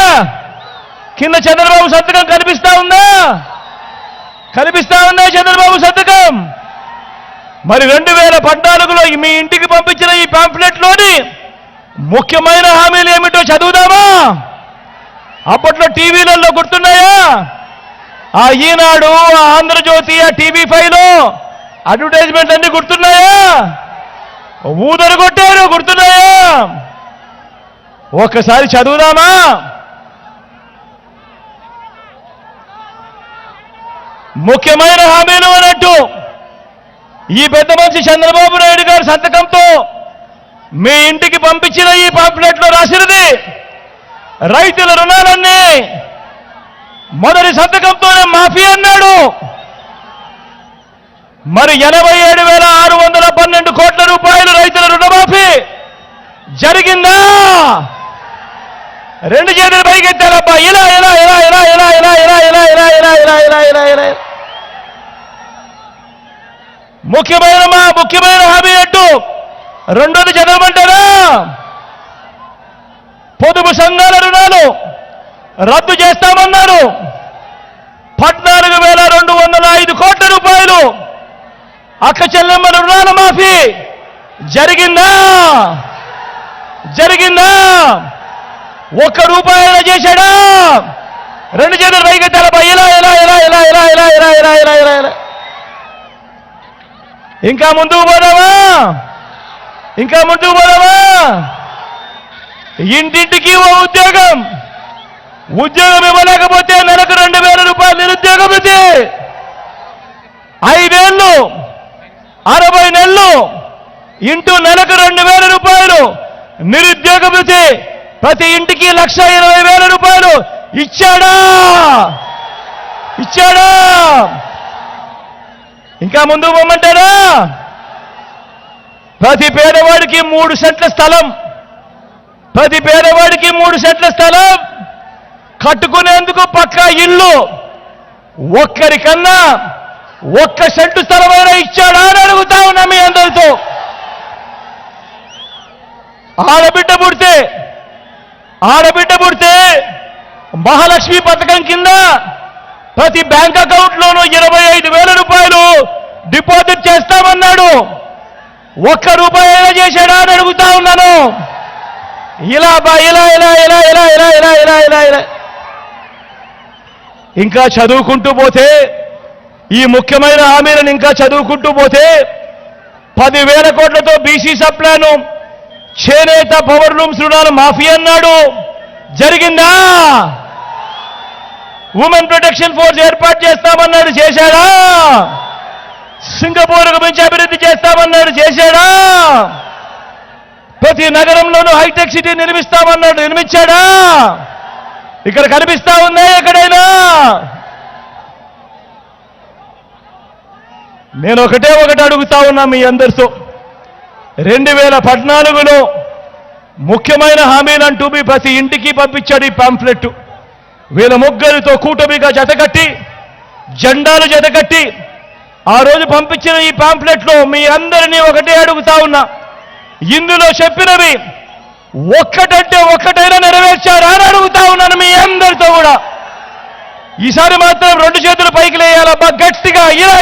Speaker 2: కింద చంద్రబాబు సంతకం కనిపిస్తా ఉందా? కనిపిస్తా ఉందా చంద్రబాబు సంతకం? మరి 2014లో మీ ఇంటికి పంపించిన ఈ పాంఫ్లెట్లోని ముఖ్యమైన హామీలు ఏమిటో చదువుదామా? అప్పట్లో టీవీలలో గుర్తున్నాయా? ఆ ఈనాడు, ఆ ఆంధ్రజ్యోతి, ఆ TV5లో అడ్వర్టైజ్మెంట్ అన్ని గుర్తున్నాయా? ఊదరు కొట్టారు, గుర్తున్నాయా? ఒక్కసారి చదువుదామా? ముఖ్యమైన హామీలు అన్నట్టు ఈ పెద్ద మనిషి చంద్రబాబు నాయుడు గారి సంతకంతో మీ ఇంటికి పంపించిన ఈ పాంప్లెట్లో రాసినది రైతుల రుణాలన్నీ మొదటి సంతకంతోనే మాఫీ అన్నాడు. మరి 87,612 కోట్ల రూపాయలు రైతుల రుణమాఫీ జరిగిందా? రెండు చేతులు పైకెత్తారబ్బా. ఇలా ఇలా ఇలా ఇలా ఇలా ఇలా ఇలా ఇలా ఇలా ఇలా ఇలా ఇలా ఇలా ఇలా ముఖ్యమైన హామీ అంటూ రెండోది చదవమంటారా? పొదుపు సంఘాల రుణాలు రద్దు చేస్తామన్నారు. 14,205 కోట్ల రూపాయలు అక్క చెల్లెమ్మల రుణాల మాఫీ జరిగిందా? జరిగిందా? ఒక్క రూపాయలు చేశాడా? రెండు చేతులు పైకెత్తారబ్బా. ఇలా ఇలా ఇలా ఇలా ఇలా ఇలా ఇలా ఇలా ఇలా ఇలా ఇలా ఇంకా ముందుకు పోదామా? ఇంకా ముందుకు పోదామా? ఇంటింటికి ఓ ఉద్యోగం. ఉద్యోగం ఇవ్వలేకపోతే నెలకు 2,000 రూపాయలు నిరుద్యోగ భృతి. 5 ఏళ్ళు 60 నెలలు ఇంటూ నెలకు 2,000 రూపాయలు నిరుద్యోగ భృతి. ప్రతి ఇంటికి 1,20,000 రూపాయలు ఇచ్చాడా? ఇచ్చాడా? ఇంకా ముందు పోమంటారా? ప్రతి పేదవాడికి 3 సెంట్ల స్థలం, ప్రతి పేదవాడికి 3 సెంట్ల స్థలం కట్టుకునేందుకు పక్కా ఇల్లు. ఒక్కరికన్నా 1 సెంటు స్థలమైనా ఇచ్చాడా అని అడుగుతా ఉన్నా మీ అందరితో. ఆడబిడ్డ పుడితే మహాలక్ష్మి పథకం కింద ప్రతి బ్యాంక్ అకౌంట్లోనూ 25,000 రూపాయలు డిపాజిట్ చేస్తామన్నాడు. 1 రూపాయి అయినా చేశాడా అని అడుగుతా ఉన్నాను. ఇలా ఇంకా చదువుకుంటూ పోతే, ఈ ముఖ్యమైన హామీలను ఇంకా చదువుకుంటూ పోతే 10,000 కోట్లతో బీసీ సప్లాను, చేనేత పవర్ లూమ్స్ రుణాలు మాఫీ అన్నాడు. జరిగిందా? ఉమెన్ ప్రొటెక్షన్ ఫోర్స్ ఏర్పాటు చేస్తామన్నాడు. చేశాడా? సింగపూర్కు మించి అభివృద్ధి చేస్తామన్నాడు. చేశాడా? ప్రతి నగరంలోనూ హైటెక్ సిటీ నిర్మిస్తామన్నాడు. నిర్మించాడా? ఇక్కడ కనిపిస్తా ఉందా ఎక్కడైనా? నేను ఒకటి అడుగుతా ఉన్నా మీ అందరితో. 2014లో ముఖ్యమైన హామీలంటూ మీ ప్రతి ఇంటికి పంపించాడు ఈ పాంఫ్లెట్. వీళ్ళ ముగ్గురితో కూటమిగా జతకట్టి, జెండాలు జతకట్టి ఆ రోజు పంపించిన ఈ పాంఫ్లెట్లో మీ అందరినీ ఒకటే అడుగుతా ఉన్నా. ఇందులో చెప్పినవి ఒక్కటంటే ఒక్కటైనా నెరవేర్చారా అని అడుగుతా ఉన్నాను మీ అందరితో కూడా. ఈసారి మాత్రం 2 చేతులు పైకి లేయాలబ్బా గట్టిగా. ఇలా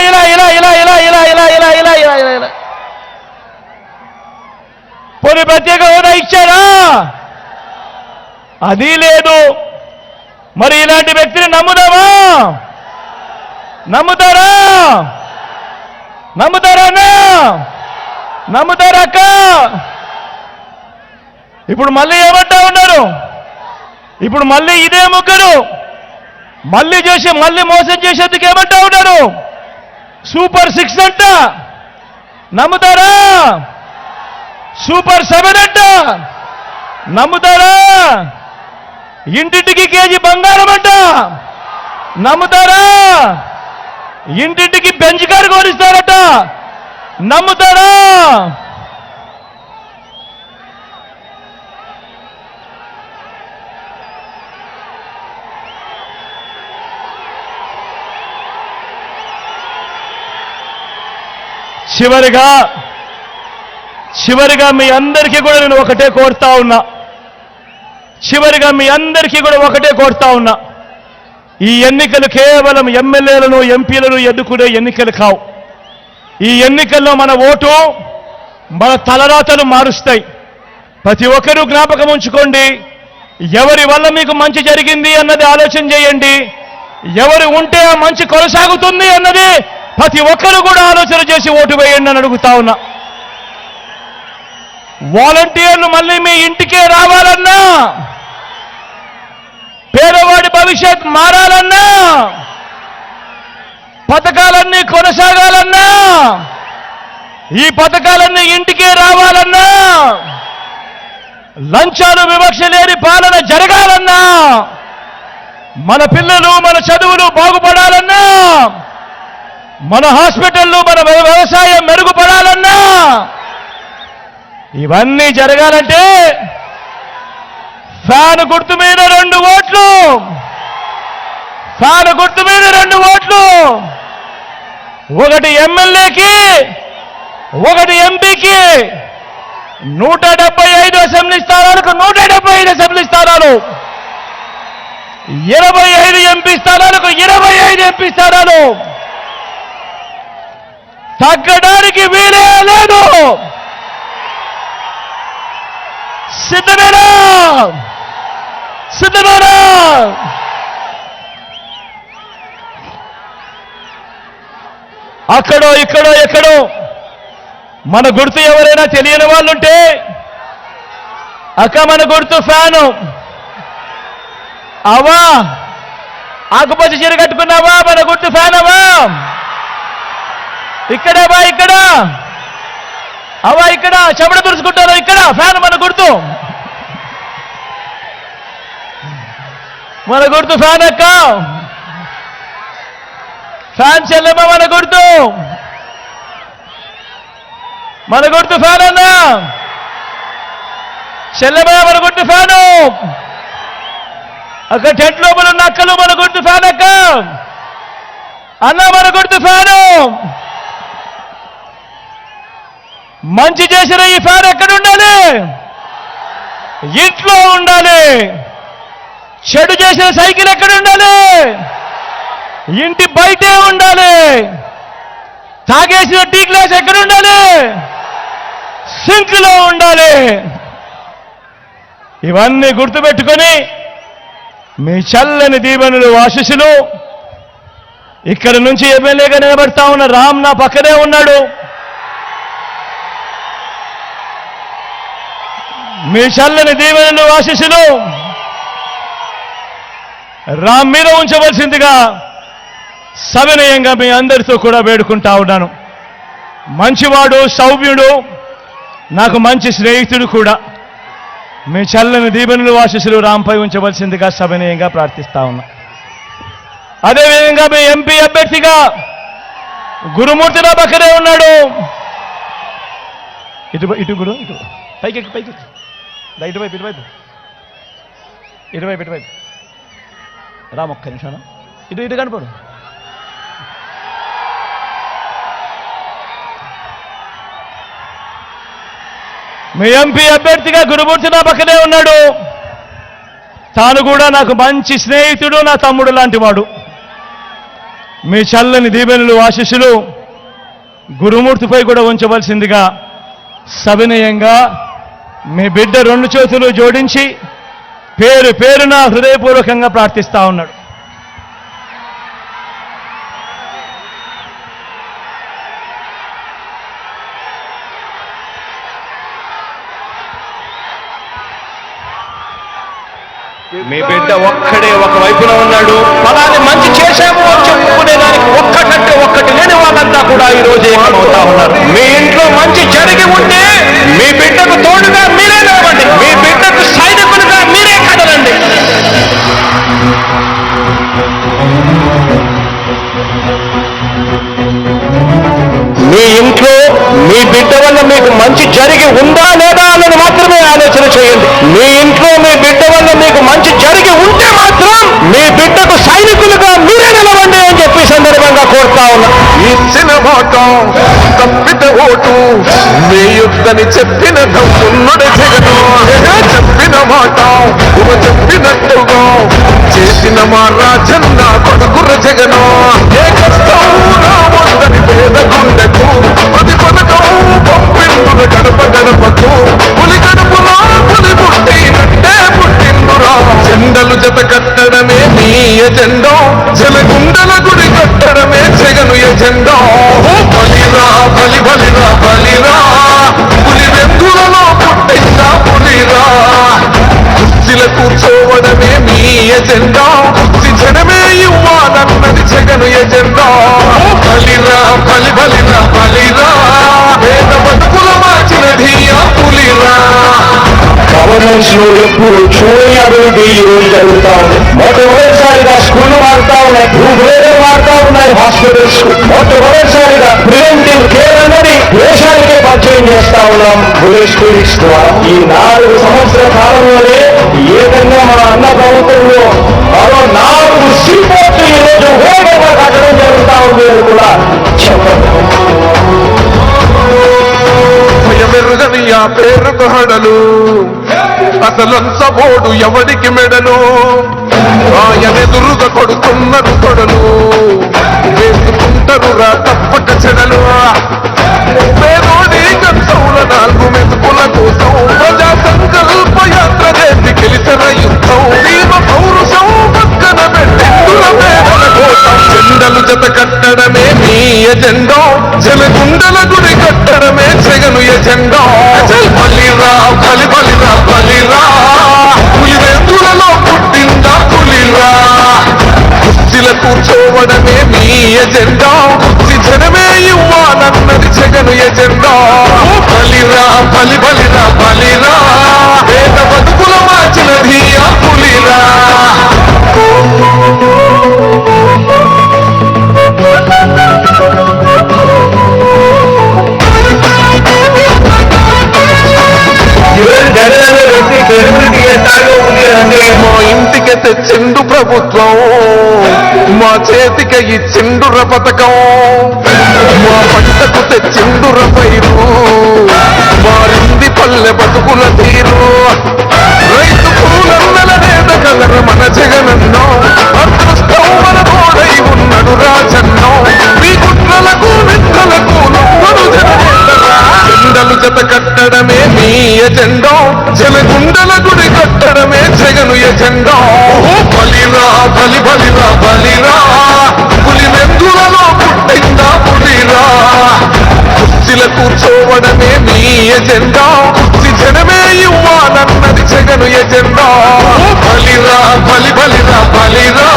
Speaker 2: పోనీ ప్రత్యేక హోదా ఇచ్చారా? అది లేదు. మరి ఇలాంటి వ్యక్తిని నమ్ముదామా? నమ్ముతారా? నమ్ముతారా? నమ్ముతారాక? ఇప్పుడు మళ్ళీ ఏమంటా ఉన్నారు? ఇప్పుడు మళ్ళీ ఇదే ముగ్గురు మళ్ళీ మోసం చేసేందుకు ఏమంటా ఉన్నారు? సూపర్ 6 అంట. నమ్ముతారా? సూపర్ 7 అంట. నమ్ముతారా? ఇంటింటికి కేజీ బంగారం అంట. నమ్ముతారా? ఇంటింటికి బెంచ్ కారు కొనిస్తారట. నమ్ముతారా? చివరిగా మీ అందరికీ కూడా నేను ఒకటే కోరుతా ఉన్నా. ఈ ఎన్నికలు కేవలం ఎమ్మెల్యేలను, ఎంపీలను ఎన్నుకునే ఎన్నికలు కావు. ఈ ఎన్నికల్లో మన ఓటు మన తలరాతలు మారుస్తాయి. ప్రతి ఒక్కరూ జ్ఞాపకం ఉంచుకోండి. ఎవరి వల్ల మీకు మంచి జరిగింది అన్నది ఆలోచన చేయండి. ఎవరు ఉంటే ఆ మంచి కొనసాగుతుంది అన్నది ప్రతి ఒక్కరూ కూడా ఆలోచన చేసి ఓటు వేయండి అని అడుగుతా ఉన్నా. వాలంటీర్లు మళ్ళీ మీ ఇంటికే రావాలన్నా, పేదవాడి భవిష్యత్ మారాలన్నా, పథకాలన్నీ కొనసాగాలన్నా, ఈ పథకాలన్నీ ఇంటికే రావాలన్నా, లంచాలు వివక్ష లేని పాలన జరగాలన్నా, మన పిల్లలు మన చదువులు బాగుపడాలన్నా, మన హాస్పిటళ్ళు మన వ్యవసాయం మెరుగుపడాలన్నా, ఇవన్నీ జరగాలంటే ఫ్యాన్ గుర్తు మీద 2 ఓట్లు, ఫ్యాన్ గుర్తు మీద 2 ఓట్లు, ఒకటి ఎమ్మెల్యేకి, ఒకటి ఎంపీకి. 175 అసెంబ్లీ స్థానాలకు 175 అసెంబ్లీ స్థానాలు, 25 ఎంపీ స్థానాలకు 25 ఎంపీ స్థానాలు. తగ్గడానికి వీలే లేదు. సిద్ధమేనా? అక్కడో ఇక్కడో ఎక్కడో మన గుర్తు ఎవరైనా తెలియని వాళ్ళుంటే అక్క మన గుర్తు ఫ్యాను. అవా ఆకుపచ్చ చీర కట్టుకున్నావా? మన గుర్తు ఫ్యాన్ అవా? ఇక్కడేవా? ఇక్కడ అవా? ఇక్కడ చెమట తుడుచుకుంటారు. ఇక్కడ ఫ్యాన్ మన గుర్తు. మన గుర్తు ఫ్యాన్ అక్క. ఫ్యాన్ చెల్లెమ్మ మన గుర్తు. మన గుర్తు ఫ్యాన్ అన్న. చెల్లెమ్మ మన గుర్తు ఫ్యాను. అక్క టెంట్ లోపల ఉన్న అక్కలు మన గుర్తు ఫ్యాన్ అక్క. అన్న మన గుర్తు ఫ్యాను. మంచి చేసిన ఈ ఫ్యాన్ ఎక్కడ ఉండాలి? ఇంట్లో ఉండాలి. చెడు చేసిన సైకిల్ ఎక్కడ ఉండాలి? ఇంటి బయటే ఉండాలి. తాగేసిన టీ గ్లాస్ ఎక్కడ ఉండాలి? సింక్ లో ఉండాలి. ఇవన్నీ గుర్తుపెట్టుకొని మీ చల్లని దీవెనలు ఆశీస్సులు. ఇక్కడ నుంచి ఎమ్మెల్యేగా నిలబడతా ఉన్న రామ్ నా పక్కనే ఉన్నాడు. మీ చల్లని దీవెనలు ఆశీస్సులు రామ్ మీద ఉంచవలసిందిగా సవినయంగా మీ అందరితో కూడా వేడుకుంటా ఉన్నాను. మంచివాడు, సౌమ్యుడు, నాకు మంచి స్నేహితుడు కూడా. మీ చల్లని దీవెనలు ఆశీస్సులు రాంపై ఉంచవలసిందిగా సవినయంగా ప్రార్థిస్తా ఉన్నా. అదేవిధంగా మీ ఎంపీ అభ్యర్థిగా గురుమూర్తి నా పక్కనే ఉన్నాడు. ఇటు గురు, ఇటు పైకి ఇటువైపు రామ్ ఒక్క నిమిషాలు ఇటు కనపడు. మీ ఎంపీ అభ్యర్థిగా గురుమూర్తి నా పక్కనే ఉన్నాడు. తాను కూడా నాకు మంచి స్నేహితుడు, నా తమ్ముడు లాంటి వాడు. మీ చల్లని దీవెనలు ఆశీస్సులు గురుమూర్తిపై కూడా ఉంచవలసిందిగా సవినయంగా మీ బిడ్డ రెండు చేతులు జోడించి పేరు పేరున హృదయపూర్వకంగా ప్రార్థిస్తా ఉన్నాడు. మీ బిడ్డ ఒక్కడే ఒక వైపున ఉన్నాడు. ఫలాన్ని మంచి చేశాము అని చెప్పుకునేదానికి ఒక్కటంటే ఒక్కటి లేని వాళ్ళంతా కూడా ఈ రోజు ఏకమవుతా ఉన్నారు. మీ ఇంట్లో మంచి జరిగి ఉంటే మీ బిడ్డకు తోడుగా మీరే నిలవండి. మీ బిడ్డకు సైనికులుగా మీరే కదలండి. మీ ఇంట్లో మీ బిడ్డ వల్ల మీకు మంచి జరిగి ఉందా లేదా అన్నది మాత్రమే ఆలోచన చేయండి. మీ ఇంట్లో మీ బిడ్డ వల్ల మీకు మంచి జరిగి ఉంటే మాత్రం మీ బిడ్డకు సైనికులుగా మీరే నిలవండి అని చెప్పి సందర్భంగా కోరుతా ఉన్నా.
Speaker 3: ఇచ్చిన మాట తప్పిత ఓటు మీ యుద్ధని చెప్పిన దమ్మున్నడు జగను. చెప్పిన మాట చెప్పినట్టుగా చేసిన మా రాజన్న కొడుకుర జగను. ఏ కష్టం రావద్దని పేద గుండెకు ప్రతి పథకం పంపిండుల గడప గడపకు. పులి గడపలో పులి పుట్టినట్టే పుట్టిండురా. జెండలు జత కట్టడమే మీ ఎజెండో. జలగుండల గుడి కట్టడమే జగను ఎజెండో. బలిరా బలి బలిరా బలిరా. పులి వెందులలో పుట్టిన పులిరా. కుర్చీల కూర్చోవడమే మీ ఎజెండా. కుర్చీ జనమే ఇవ్వాలన్నది జగను ఎజెండా. బలిరా బలి బలిరా బలిరా. పేద బతుకుల మార్చినది ఆ పులిరా.
Speaker 2: గవర్నెన్స్ లో ఎప్పుడు చూడని అభివృద్ధి ఈ రోజు జరుగుతా ఉంది. మొట్టమొదటిసారిగా స్కూళ్లు మారుతా ఉన్నాయి, భూభేదం మారుతా ఉన్నాయి, హాస్పిటల్స్. మొట్టమొదటిసారిగా ప్రివెంటివ్ కేర్ అన్నది దేశానికే పరిచయం చేస్తా ఉన్నాం విలేజ్ క్లినిక్స్ ద్వారా. ఈ 4 సంవత్సరాల కాలంలోనే ఏదైనా మన అన్న ప్రభుత్వంలో మరో 4 సీపోర్ట్లు ఈ రోజు వేగంగా కట్టడం జరుగుతా ఉంది అని కూడా చెప్పండి.
Speaker 3: భయమెరుగని ఆ పేరుకు హడలు. అసలంచబోడు ఎవడికి మెడలు. ఆయనెదురుగా కొడుతున్నారు కొడలు. వేసుకుంటారు రా తప్పక చెడలు. పేదోడి కంచంల 4 మెతుకుల కోసం ప్రజా సంకల్ప యాత్ర చేసి గెలిచిన యుద్ధం. దీమ పౌరుషం పక్కన పెట్టిందుల పేదల కోసం. జెండలు జత కట్టడమే మీ ఎజెండో. జలగుండల గుడి కట్టడమే జగను ఎజెండో. బలిరా బలి బలిరా బలిరా. కూర్చోవడమే మీ ఎజెండా కుర్చీ జనమే ఇవ్వాలన్నది జగను ఎజెండా బలిరా బలి బలిరా బలిరా పేద బతుకుల మార్చినది ఆ పులిరా మా ఇంటికి తెచ్చిండు ప్రభుత్వం మా చేతికి ఇచ్చిండుర పథకం మా పంటకు తెచ్చిండుర పైరు మారింది పల్లె బతుకుల తీరు రైతు పూలన్నల నేత కలర మన జగనన్నో అదృష్టం మన తోడై ఉన్నడు రాజన్నో మీ కుట్రలకు నిద్రలకు నొప్పడు జెండలు జత కట్టడమే మీ ఎజెండా జనగుండల గుడి కట్టడమే జగను ఎజెండా బలిరా బలి బలిరా బలిరా పులి మెందులలో పుట్టిందా పులిరా కుర్చీల కూర్చోవడమే మీ ఎజెండా కుర్చీ జనమే ఇవ్వాలన్నది జగను ఎజెండా బలిరా బలి బలిరా బలిరా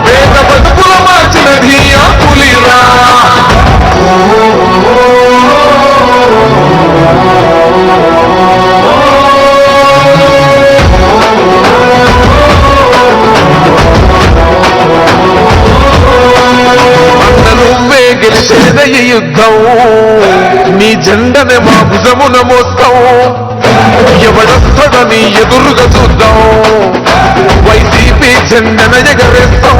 Speaker 3: పేద బతుకుల మార్చినది ఆ పులిరా గెలిచేద ఈ యుద్ధం నీ జెండనే మా భుజమున మోస్తాం ఎవడొస్తాడని ఎదురుగా చూద్దాం వైసీపీ జెండన ఎగరేస్తాం